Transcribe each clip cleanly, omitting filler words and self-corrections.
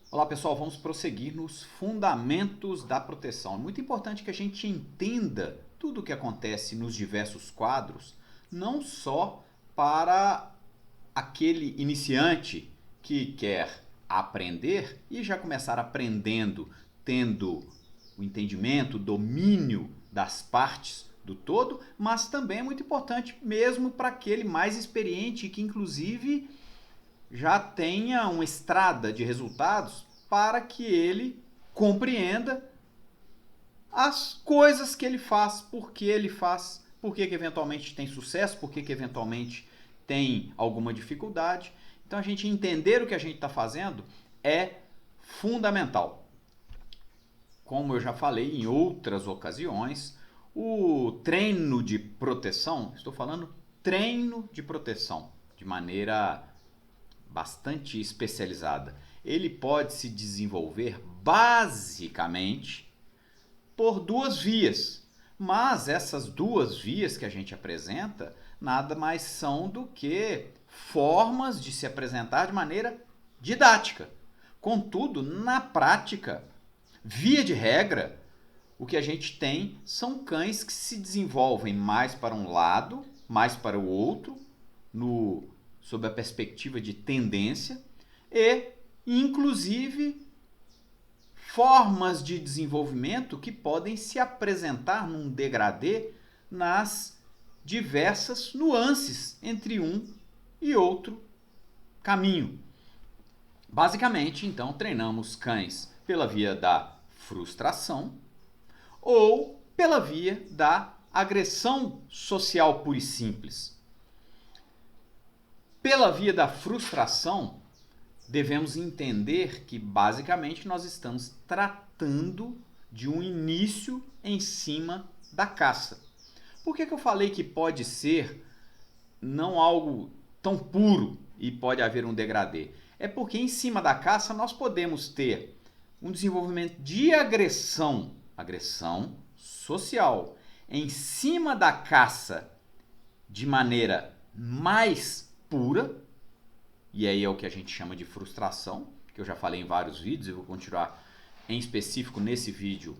Olá pessoal, vamos prosseguir nos fundamentos da proteção. É muito importante que a gente entenda tudo o que acontece nos diversos quadros, não só para aquele iniciante que quer aprender e já começar aprendendo, tendo o entendimento, o domínio das partes do todo, mas também é muito importante mesmo para aquele mais experiente que inclusive já tenha uma estrada de resultados para que ele compreenda as coisas que ele faz, por que ele faz, por que eventualmente tem sucesso, por que eventualmente tem alguma dificuldade. Então a gente entender o que a gente está fazendo é fundamental. Como eu já falei em outras ocasiões, o treino de proteção, estou falando treino de proteção, de maneira bastante especializada, ele pode se desenvolver basicamente por duas vias. Mas essas duas vias que a gente apresenta nada mais são do que formas de se apresentar de maneira didática. Contudo, na prática, via de regra, o que a gente tem são cães que se desenvolvem mais para um lado, mais para o outro, sob a perspectiva de tendência, e inclusive formas de desenvolvimento que podem se apresentar num degradê nas diversas nuances entre um e outro caminho. Basicamente, então, treinamos cães pela via da frustração ou pela via da agressão social pura e simples. Pela via da frustração, devemos entender que basicamente nós estamos tratando de um início em cima da caça. Por que eu falei que pode ser não algo tão puro e pode haver um degradê? É porque em cima da caça nós podemos ter um desenvolvimento de agressão social. Em cima da caça de maneira mais pura, e aí é o que a gente chama de frustração, que eu já falei em vários vídeos e vou continuar em específico nesse vídeo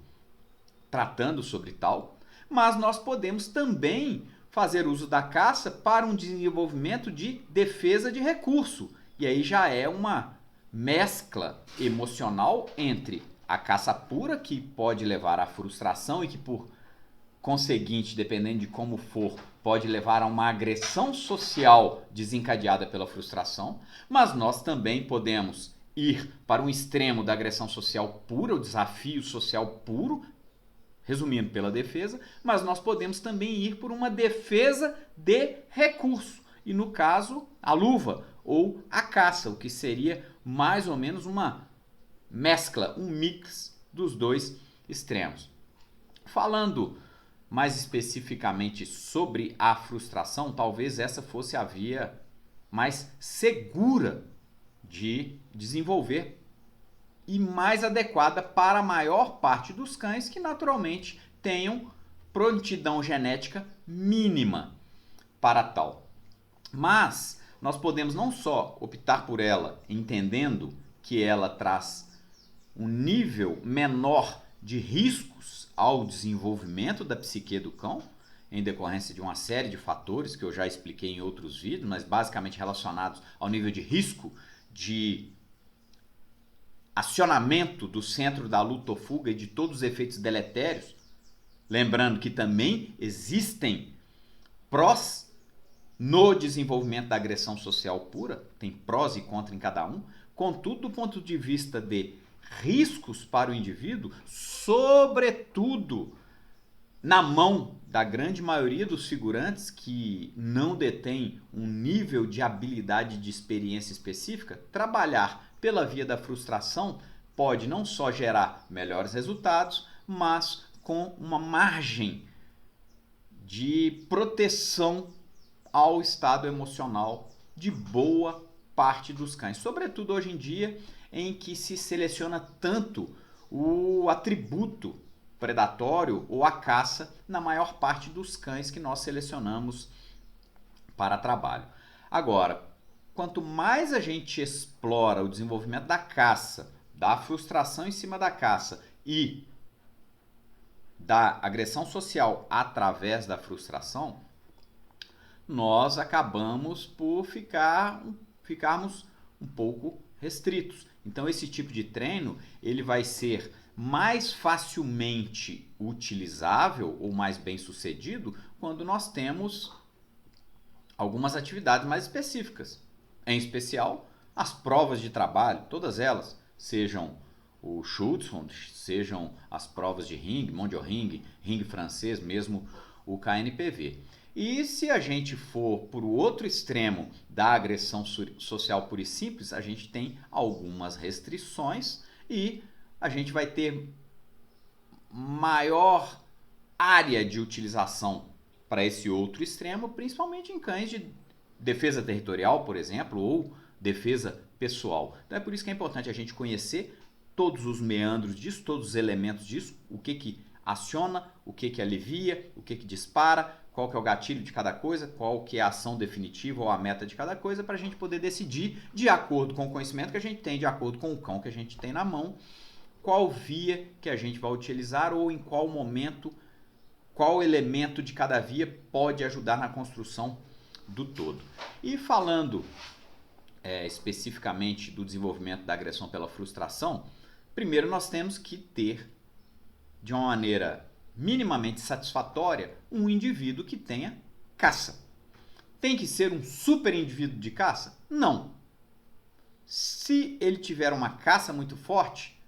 tratando sobre tal, mas nós podemos também fazer uso da caça para um desenvolvimento de defesa de recurso, e aí já é uma mescla emocional entre a caça pura, que pode levar à frustração e que por conseguinte, dependendo de como for, pode levar a uma agressão social desencadeada pela frustração, mas nós também podemos ir para um extremo da agressão social pura, o desafio social puro, resumindo pela defesa, mas nós podemos também ir por uma defesa de recurso, e no caso, a luva ou a caça, o que seria mais ou menos uma mescla, um mix dos dois extremos. Falando mais especificamente sobre a frustração, talvez essa fosse a via mais segura de desenvolver e mais adequada para a maior parte dos cães que naturalmente tenham prontidão genética mínima para tal. Mas nós podemos não só optar por ela, entendendo que ela traz um nível menor de riscos ao desenvolvimento da psique do cão, em decorrência de uma série de fatores que eu já expliquei em outros vídeos, mas basicamente relacionados ao nível de risco de acionamento do centro da luta ou fuga e de todos os efeitos deletérios. Lembrando que também existem prós no desenvolvimento da agressão social pura, tem prós e contras em cada um, contudo, do ponto de vista de riscos para o indivíduo, sobretudo na mão da grande maioria dos figurantes que não detém um nível de habilidade e de experiência específica, trabalhar pela via da frustração pode não só gerar melhores resultados, mas com uma margem de proteção ao estado emocional de boa parte dos cães, sobretudo hoje em dia em que se seleciona tanto o atributo predatório ou a caça na maior parte dos cães que nós selecionamos para trabalho. Agora, quanto mais a gente explora o desenvolvimento da caça da frustração em cima da caça e da agressão social através da frustração, nós acabamos por ficarmos um pouco restritos. Então esse tipo de treino ele vai ser mais facilmente utilizável ou mais bem sucedido quando nós temos algumas atividades mais específicas. Em especial, as provas de trabalho, todas elas, sejam o Schutzhund, sejam as provas de ringue, Mondial-Ring, ringue francês, mesmo o KNPV. E se a gente for para o outro extremo da agressão social pura e simples, a gente tem algumas restrições e a gente vai ter maior área de utilização para esse outro extremo, principalmente em cães de defesa territorial, por exemplo, ou defesa pessoal. Então é por isso que é importante a gente conhecer todos os meandros disso, todos os elementos disso, o que aciona, o que alivia, o que dispara, qual que é o gatilho de cada coisa, qual que é a ação definitiva ou a meta de cada coisa, para a gente poder decidir, de acordo com o conhecimento que a gente tem, de acordo com o cão que a gente tem na mão, qual via que a gente vai utilizar ou em qual momento, qual elemento de cada via pode ajudar na construção do todo. E falando especificamente do desenvolvimento da agressão pela frustração, primeiro nós temos que ter, de uma maneira minimamente satisfatória, um indivíduo que tenha caça. Tem que ser um super indivíduo de caça? Não. Se ele tiver uma caça muito forte,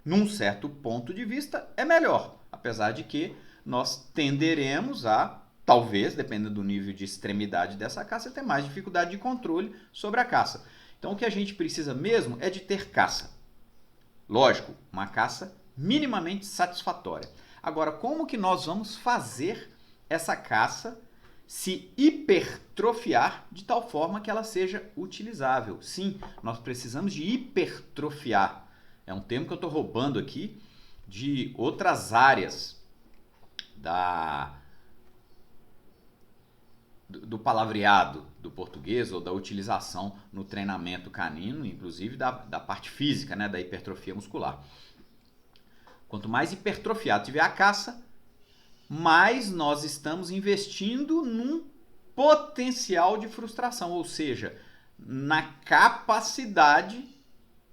num certo ponto de vista, é melhor. Apesar de que nós tenderemos a, talvez, dependendo do nível de extremidade dessa caça, ter mais dificuldade de controle sobre a caça. Então o que a gente precisa mesmo é de ter caça. Lógico, uma caça minimamente satisfatória. Agora, como que nós vamos fazer essa caça se hipertrofiar de tal forma que ela seja utilizável? Sim, nós precisamos de hipertrofiar. É um termo que eu estou roubando aqui de outras áreas do palavreado do português ou da utilização no treinamento canino, inclusive da parte física, né, da hipertrofia muscular. Quanto mais hipertrofiado tiver a caça, mais nós estamos investindo num potencial de frustração, ou seja, na capacidade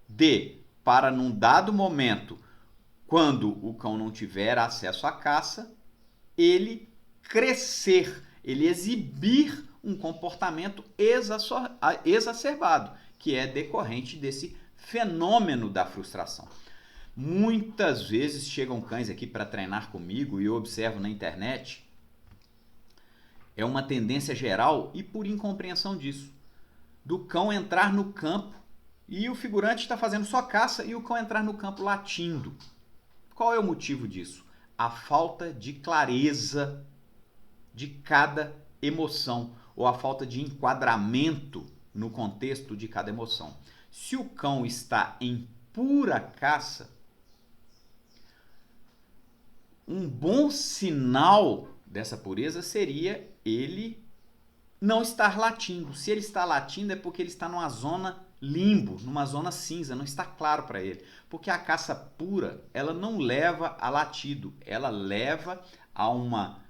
de, para num dado momento, quando o cão não tiver acesso à caça, ele crescer, ele exibir um comportamento exacerbado, que é decorrente desse fenômeno da frustração. Muitas vezes chegam cães aqui para treinar comigo e eu observo na internet, é uma tendência geral e por incompreensão disso, do cão entrar no campo e o figurante está fazendo só caça e o cão entrar no campo latindo. Qual é o motivo disso? A falta de clareza de cada emoção ou a falta de enquadramento no contexto de cada emoção. Se o cão está em pura caça, um bom sinal dessa pureza seria ele não estar latindo. Se ele está latindo é porque ele está numa zona limbo, numa zona cinza, não está claro para ele. Porque a caça pura, ela não leva a latido, ela leva a uma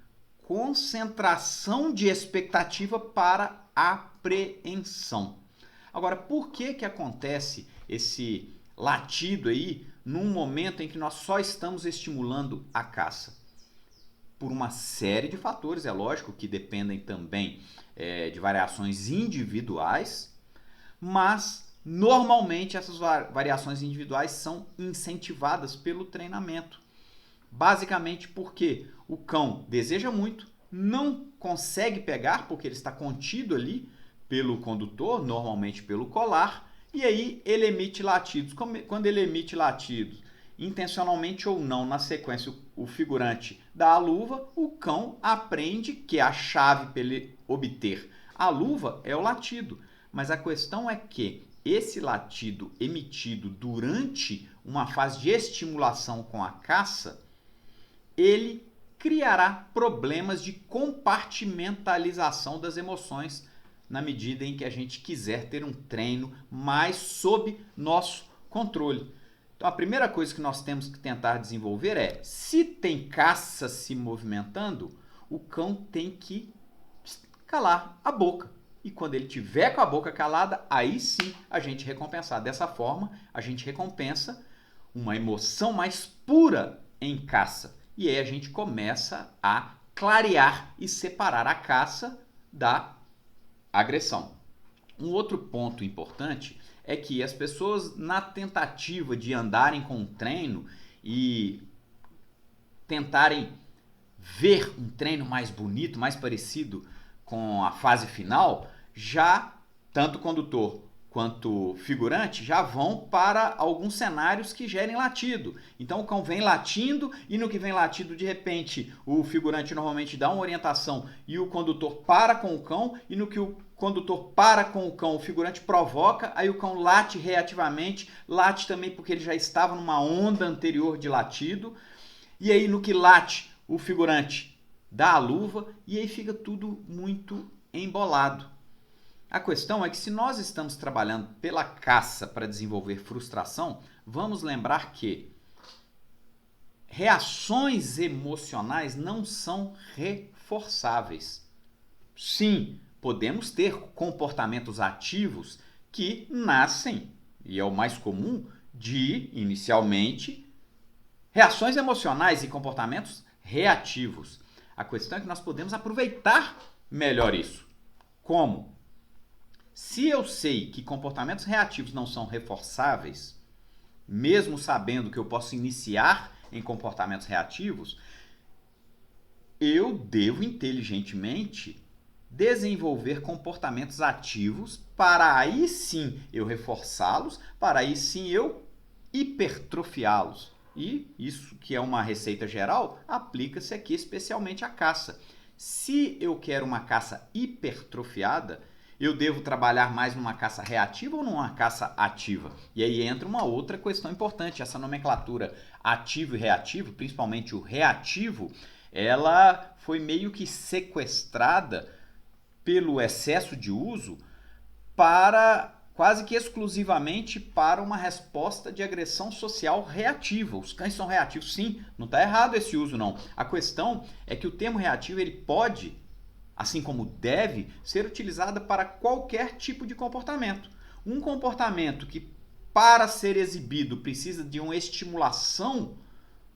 concentração de expectativa para apreensão. Agora, por que acontece esse latido aí num momento em que nós só estamos estimulando a caça? Por uma série de fatores, é lógico, que dependem também de variações individuais, mas normalmente essas variações individuais são incentivadas pelo treinamento. Basicamente porque o cão deseja muito, não consegue pegar porque ele está contido ali pelo condutor, normalmente pelo colar, e aí ele emite latidos. Quando ele emite latidos, intencionalmente ou não, na sequência o figurante dá a luva, o cão aprende que a chave para ele obter a luva é o latido. Mas a questão é que esse latido emitido durante uma fase de estimulação com a caça, ele criará problemas de compartimentalização das emoções na medida em que a gente quiser ter um treino mais sob nosso controle. Então a primeira coisa que nós temos que tentar desenvolver é, se tem caça se movimentando, o cão tem que calar a boca. E quando ele tiver com a boca calada, aí sim a gente recompensar. Dessa forma, a gente recompensa uma emoção mais pura em caça. E aí a gente começa a clarear e separar a caça da agressão. Um outro ponto importante é que as pessoas, na tentativa de andarem com o treino e tentarem ver um treino mais bonito, mais parecido com a fase final, já tanto condutor quanto figurante já vão para alguns cenários que gerem latido. Então o cão vem latindo e no que vem latido, de repente, o figurante normalmente dá uma orientação e o condutor para com o cão, e no que o condutor para com o cão, o figurante provoca, aí o cão late reativamente, late também porque ele já estava numa onda anterior de latido, e aí no que late, o figurante dá a luva e aí fica tudo muito embolado. A questão é que se nós estamos trabalhando pela caça para desenvolver frustração, vamos lembrar que reações emocionais não são reforçáveis. Sim, podemos ter comportamentos ativos que nascem, e é o mais comum, de, inicialmente, reações emocionais e comportamentos reativos. A questão é que nós podemos aproveitar melhor isso. Como? Se eu sei que comportamentos reativos não são reforçáveis, mesmo sabendo que eu posso iniciar em comportamentos reativos, eu devo inteligentemente desenvolver comportamentos ativos para aí sim eu reforçá-los, para aí sim eu hipertrofiá-los. E isso, que é uma receita geral, aplica-se aqui especialmente à caça. Se eu quero uma caça hipertrofiada, eu devo trabalhar mais numa caça reativa ou numa caça ativa? E aí entra uma outra questão importante. Essa nomenclatura ativo e reativo, principalmente o reativo, ela foi meio que sequestrada pelo excesso de uso para quase que exclusivamente para uma resposta de agressão social reativa. Os cães são reativos, sim, não está errado esse uso não. A questão é que o termo reativo ele pode, assim como deve, ser utilizado para qualquer tipo de comportamento. Um comportamento que, para ser exibido, precisa de uma estimulação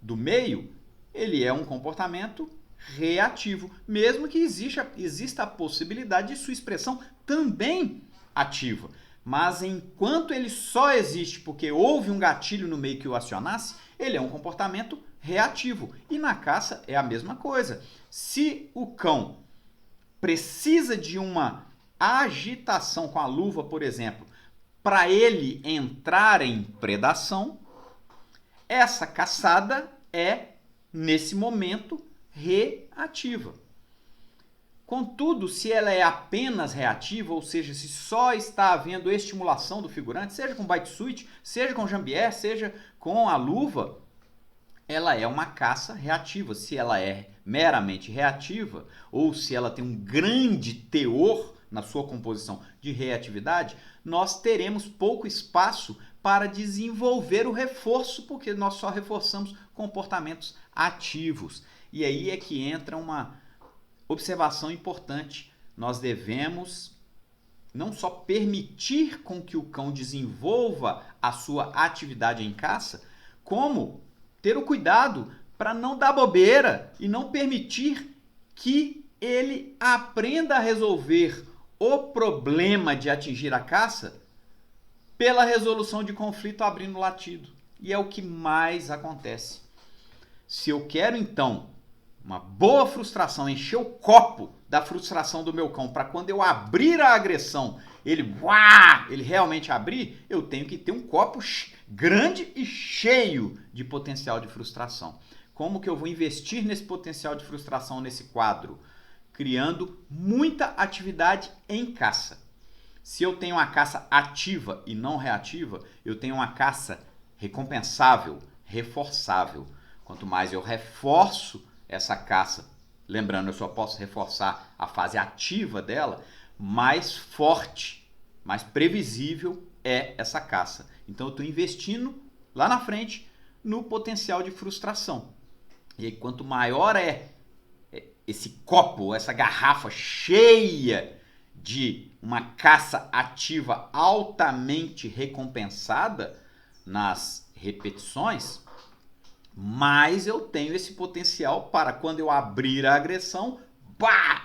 do meio, ele é um comportamento reativo, mesmo que exista a possibilidade de sua expressão também ativa. Mas enquanto ele só existe porque houve um gatilho no meio que o acionasse, ele é um comportamento reativo. E na caça é a mesma coisa. Se o cão precisa de uma agitação com a luva, por exemplo, para ele entrar em predação, essa caçada é, nesse momento, reativa. Contudo, se ela é apenas reativa, ou seja, se só está havendo estimulação do figurante, seja com bite switch, seja com jambier, seja com a luva, ela é uma caça reativa. Se ela é meramente reativa, ou se ela tem um grande teor na sua composição de reatividade, nós teremos pouco espaço para desenvolver o reforço, porque nós só reforçamos comportamentos ativos. E aí é que entra uma observação importante. Nós devemos não só permitir com que o cão desenvolva a sua atividade em caça, como ter o cuidado para não dar bobeira e não permitir que ele aprenda a resolver o problema de atingir a caça pela resolução de conflito abrindo latido. E é o que mais acontece. Se eu quero, então, uma boa frustração, encher o copo da frustração do meu cão para quando eu abrir a agressão, ele realmente abrir, eu tenho que ter um copo grande e cheio de potencial de frustração. Como que eu vou investir nesse potencial de frustração nesse quadro? Criando muita atividade em caça. Se eu tenho uma caça ativa e não reativa, eu tenho uma caça recompensável, reforçável. Quanto mais eu reforço essa caça, lembrando, eu só posso reforçar a fase ativa dela, mais forte, mais previsível é essa caça. Então eu estou investindo lá na frente no potencial de frustração. E aí, quanto maior é esse copo, essa garrafa cheia de uma caça ativa altamente recompensada nas repetições, mais eu tenho esse potencial para, quando eu abrir a agressão,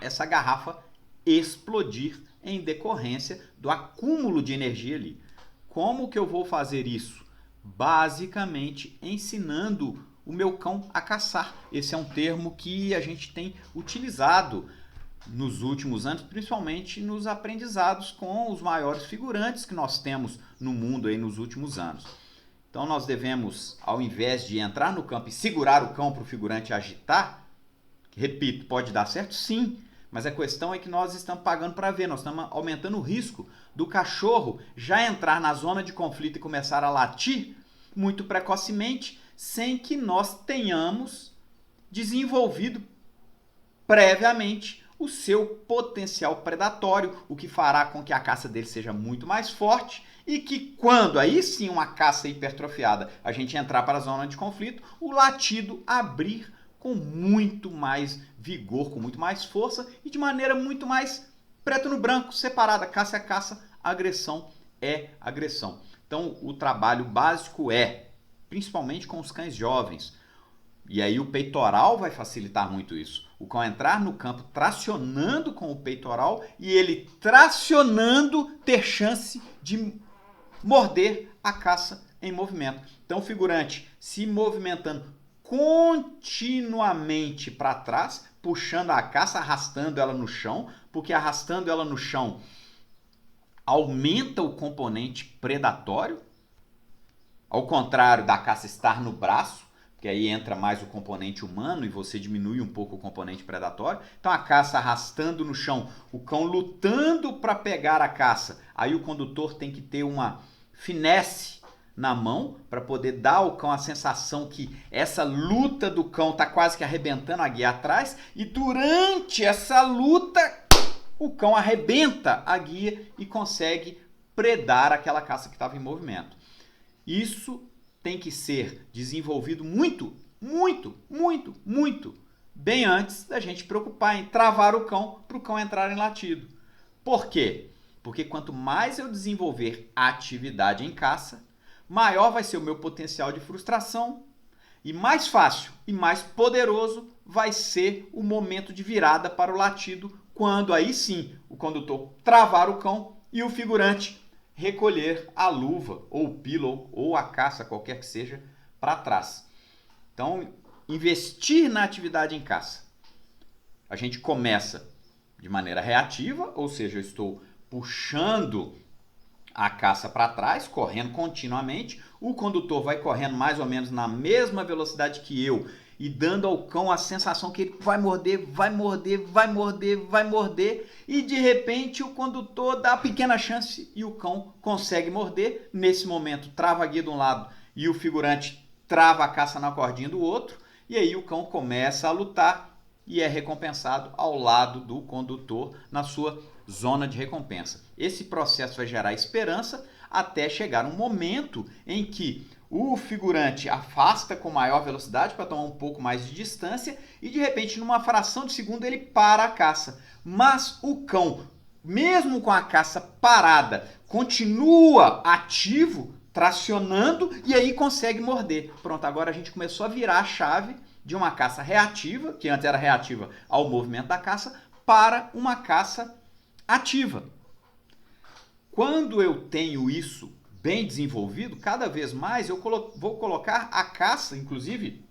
essa garrafa explodir em decorrência do acúmulo de energia ali. Como que eu vou fazer isso? Basicamente ensinando o meu cão a caçar. Esse é um termo que a gente tem utilizado nos últimos anos, principalmente nos aprendizados com os maiores figurantes que nós temos no mundo aí nos últimos anos. Então nós devemos, ao invés de entrar no campo e segurar o cão para o figurante agitar, repito, pode dar certo? Sim, mas a questão é que nós estamos pagando para ver, nós estamos aumentando o risco do cachorro já entrar na zona de conflito e começar a latir muito precocemente, sem que nós tenhamos desenvolvido previamente o seu potencial predatório, o que fará com que a caça dele seja muito mais forte e que, quando aí sim uma caça hipertrofiada, a gente entrar para a zona de conflito, o latido abrir com muito mais vigor, com muito mais força e de maneira muito mais preto no branco, separada. Caça é caça, agressão é agressão. Então o trabalho básico principalmente com os cães jovens, e aí o peitoral vai facilitar muito isso. O cão entrar no campo tracionando com o peitoral e ele tracionando ter chance de morder a caça em movimento. Então o figurante se movimentando continuamente para trás, puxando a caça, arrastando ela no chão, porque arrastando ela no chão aumenta o componente predatório, ao contrário da caça estar no braço, porque aí entra mais o componente humano e você diminui um pouco o componente predatório. Então a caça arrastando no chão, o cão lutando para pegar a caça. Aí o condutor tem que ter uma finesse na mão para poder dar ao cão a sensação que essa luta do cão está quase que arrebentando a guia atrás, e durante essa luta o cão arrebenta a guia e consegue predar aquela caça que estava em movimento. Isso tem que ser desenvolvido muito bem antes da gente preocupar em travar o cão para o cão entrar em latido. Por quê? Porque quanto mais eu desenvolver atividade em caça, maior vai ser o meu potencial de frustração e mais fácil e mais poderoso vai ser o momento de virada para o latido, quando aí sim o condutor travar o cão e o figurante recolher a luva ou o pillow ou a caça, qualquer que seja, para trás. Então, investir na atividade em caça. A gente começa de maneira reativa, ou seja, eu estou puxando a caça para trás, correndo continuamente. O condutor vai correndo mais ou menos na mesma velocidade que eu e dando ao cão a sensação que ele vai morder, e de repente o condutor dá a pequena chance e o cão consegue morder. Nesse momento trava a guia de um lado e o figurante trava a caça na cordinha do outro, e aí o cão começa a lutar e é recompensado ao lado do condutor na sua zona de recompensa. Esse processo vai gerar esperança até chegar um momento em que o figurante afasta com maior velocidade para tomar um pouco mais de distância e de repente numa fração de segundo ele para a caça. Mas o cão, mesmo com a caça parada, continua ativo, tracionando, e aí consegue morder. Pronto, agora a gente começou a virar a chave de uma caça reativa, que antes era reativa ao movimento da caça, para uma caça ativa. Quando eu tenho isso bem desenvolvido, cada vez mais eu vou colocar a caça, inclusive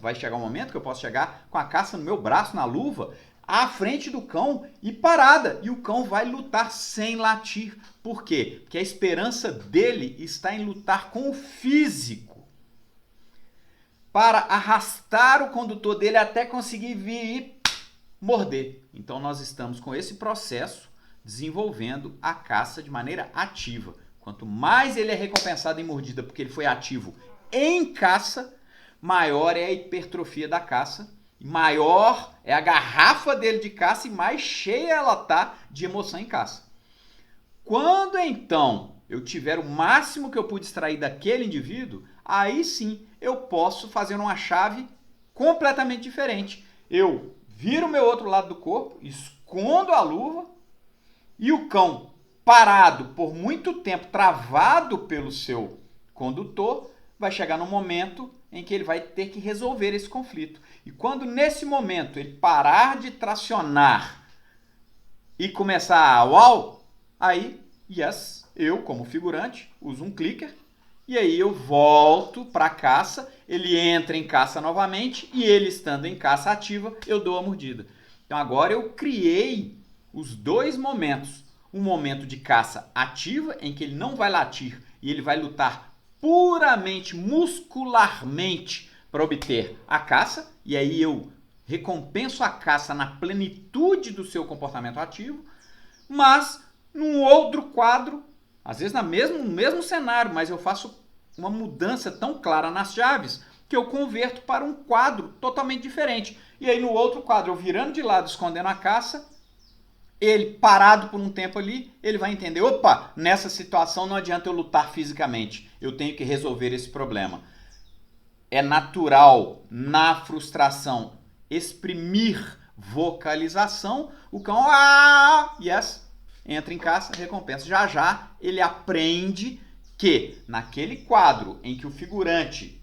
vai chegar um momento que eu posso chegar com a caça no meu braço, na luva, à frente do cão e parada, e o cão vai lutar sem latir. Por quê? Porque a esperança dele está em lutar com o físico para arrastar o condutor dele até conseguir vir e morder. Então nós estamos com esse processo desenvolvendo a caça de maneira ativa. Quanto mais ele é recompensado em mordida porque ele foi ativo em caça, maior é a hipertrofia da caça, maior é a garrafa dele de caça e mais cheia ela está de emoção em caça. Quando então eu tiver o máximo que eu pude extrair daquele indivíduo, aí sim eu posso fazer uma chave completamente diferente. Eu viro o meu outro lado do corpo, escondo a luva e o cão parado por muito tempo, travado pelo seu condutor, vai chegar num momento em que ele vai ter que resolver esse conflito. E quando nesse momento ele parar de tracionar e começar a uau, aí, yes, eu como figurante uso um clicker e aí eu volto para a caça, ele entra em caça novamente e ele estando em caça ativa, eu dou a mordida. Então agora eu criei os dois momentos. Um momento de caça ativa, em que ele não vai latir e ele vai lutar puramente, muscularmente para obter a caça, e aí eu recompenso a caça na plenitude do seu comportamento ativo, mas num outro quadro, às vezes no mesmo cenário, mas eu faço uma mudança tão clara nas chaves que eu converto para um quadro totalmente diferente. E aí no outro quadro, eu virando de lado, escondendo a caça, ele parado por um tempo ali, ele vai entender, opa, nessa situação não adianta eu lutar fisicamente, eu tenho que resolver esse problema. É natural na frustração exprimir vocalização, o cão, yes, entra em caça, recompensa. Já já ele aprende que naquele quadro em que o figurante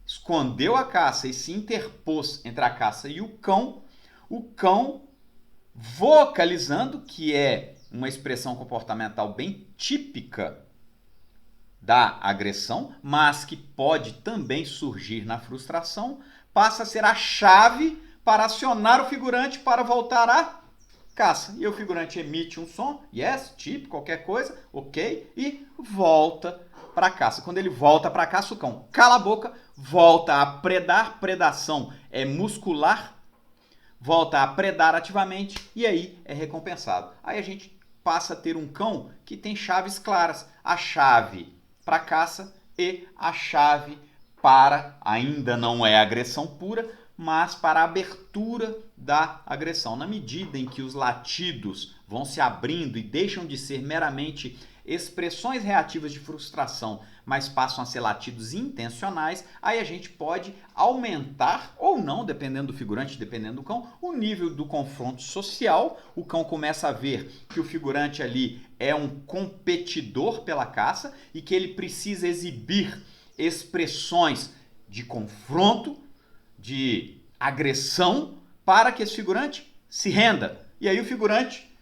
escondeu a caça e se interpôs entre a caça e o cão vocalizando, que é uma expressão comportamental bem típica da agressão, mas que pode também surgir na frustração, passa a ser a chave para acionar o figurante para voltar à caça. E o figurante emite um som, yes, tipo, qualquer coisa, ok, e volta para a caça. Quando ele volta para a caça, o cão cala a boca, volta a predar, predação é muscular, volta a predar ativamente e aí é recompensado. Aí a gente passa a ter um cão que tem chaves claras. A chave para caça e a chave para, ainda não é agressão pura, mas para a abertura da agressão. Na medida em que os latidos vão se abrindo e deixam de ser meramente expressões reativas de frustração, mas passam a ser latidos intencionais, aí a gente pode aumentar ou não, dependendo do figurante, dependendo do cão, o nível do confronto social. O cão começa a ver que o figurante ali é um competidor pela caça e que ele precisa exibir expressões de confronto, de agressão, para que esse figurante se renda. E aí o figurante,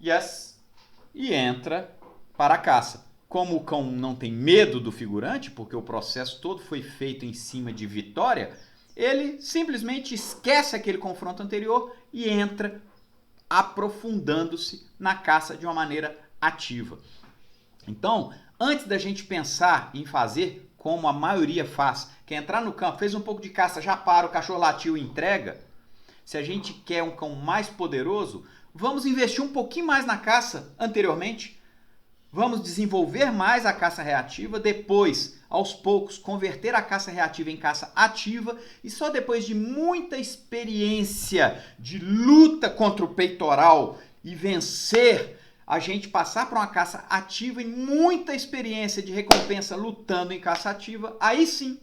yes, e entra para a caça. Como o cão não tem medo do figurante, porque o processo todo foi feito em cima de vitória, ele simplesmente esquece aquele confronto anterior e entra aprofundando-se na caça de uma maneira ativa. Então, antes da gente pensar em fazer como a maioria faz, que é entrar no campo, fez um pouco de caça, já para, o cachorro latiu e entrega. Se a gente quer um cão mais poderoso, vamos investir um pouquinho mais na caça anteriormente, vamos desenvolver mais a caça reativa, depois, aos poucos, converter a caça reativa em caça ativa e só depois de muita experiência de luta contra o peitoral e vencer, a gente passar para uma caça ativa e muita experiência de recompensa lutando em caça ativa, aí sim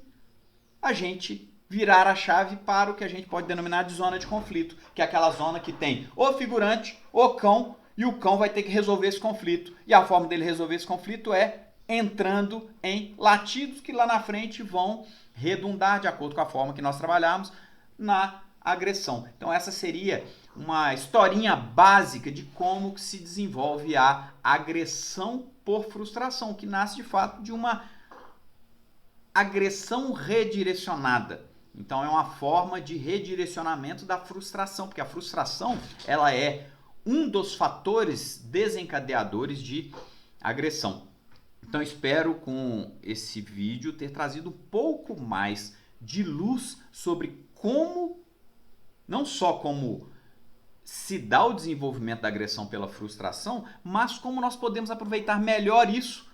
a gente virar a chave para o que a gente pode denominar de zona de conflito, que é aquela zona que tem o figurante, o cão, e o cão vai ter que resolver esse conflito. E a forma dele resolver esse conflito é entrando em latidos que lá na frente vão redundar, de acordo com a forma que nós trabalhamos, na agressão. Então essa seria uma historinha básica de como se desenvolve a agressão por frustração, que nasce de fato de uma agressão redirecionada. Então é uma forma de redirecionamento da frustração, porque a frustração ela é um dos fatores desencadeadores de agressão. Então espero com esse vídeo ter trazido um pouco mais de luz sobre como, não só como se dá o desenvolvimento da agressão pela frustração, mas como nós podemos aproveitar melhor isso,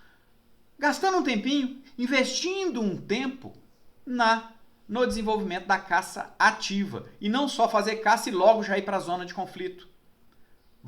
gastando um tempinho, investindo um tempo no desenvolvimento da caça ativa. E não só fazer caça e logo já ir para a zona de conflito.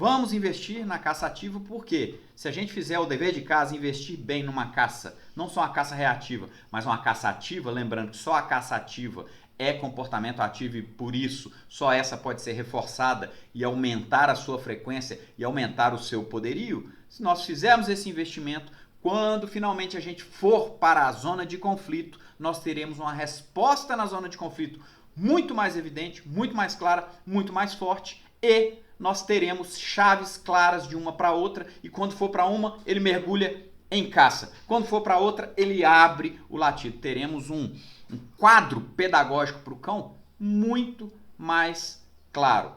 Vamos investir na caça ativa porque se a gente fizer o dever de casa, investir bem numa caça, não só uma caça reativa, mas uma caça ativa, lembrando que só a caça ativa é comportamento ativo e por isso só essa pode ser reforçada e aumentar a sua frequência e aumentar o seu poderio. Se nós fizermos esse investimento, quando finalmente a gente for para a zona de conflito, nós teremos uma resposta na zona de conflito muito mais evidente, muito mais clara, muito mais forte e nós teremos chaves claras de uma para outra e quando for para uma, ele mergulha em caça. Quando for para outra, ele abre o latido. Teremos um quadro pedagógico para o cão muito mais claro.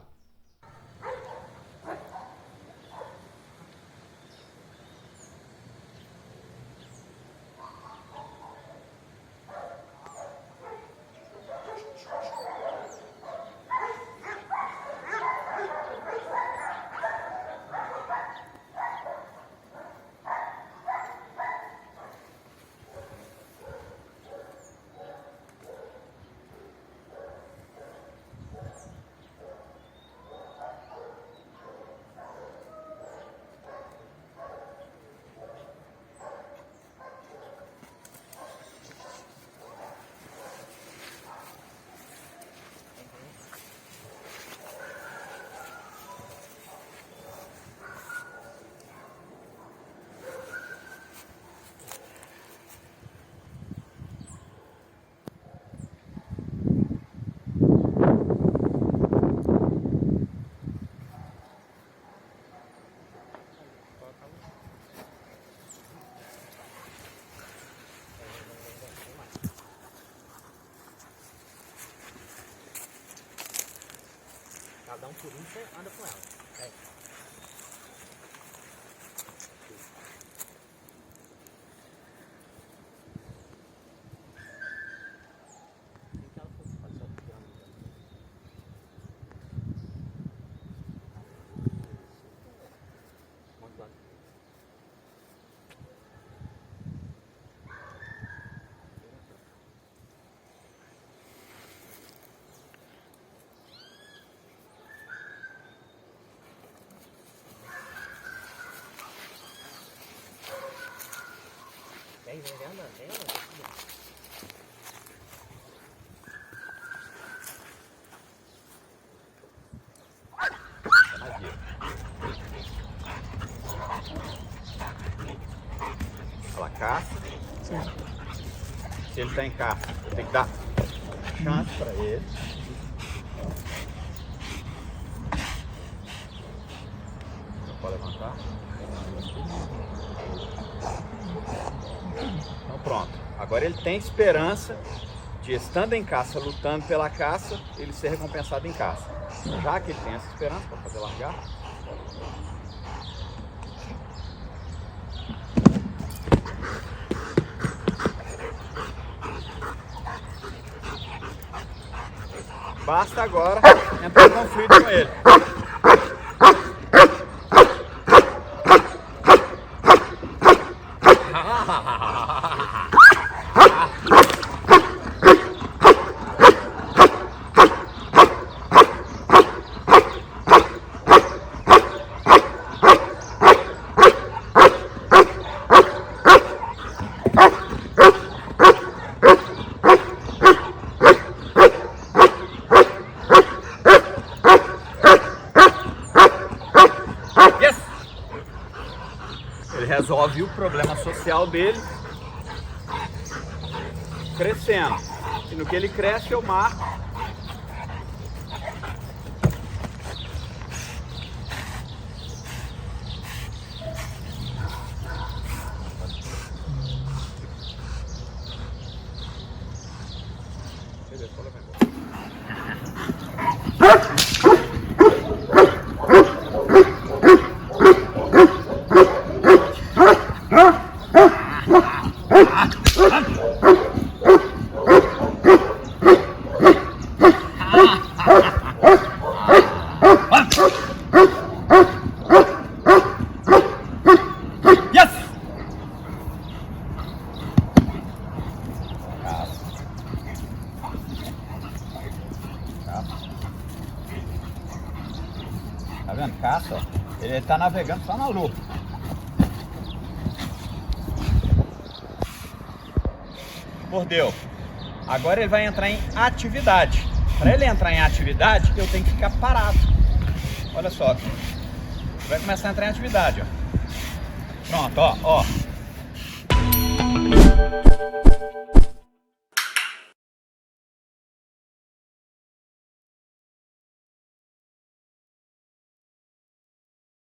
Cada um por um, você anda com ela. É. Vem andando, vem andando. Ela caça. Se ele está em caça, eu tenho que dar chance para ele. Você pode levantar. Então pronto. Agora ele tem esperança de, estando em caça, lutando pela caça, ele ser recompensado em caça. Já que ele tem essa esperança para fazer largar, basta agora entrar em conflito com ele. Resolve o problema social dele crescendo. E no que ele cresce, eu marco. Beleza, pode levar embora. Tá vendo? Caça, ó. Ele está navegando só na lua. Mordeu. Agora ele vai entrar em atividade. Para ele entrar em atividade, eu tenho que ficar parado. Olha só. Vai começar a entrar em atividade, ó. Pronto, ó.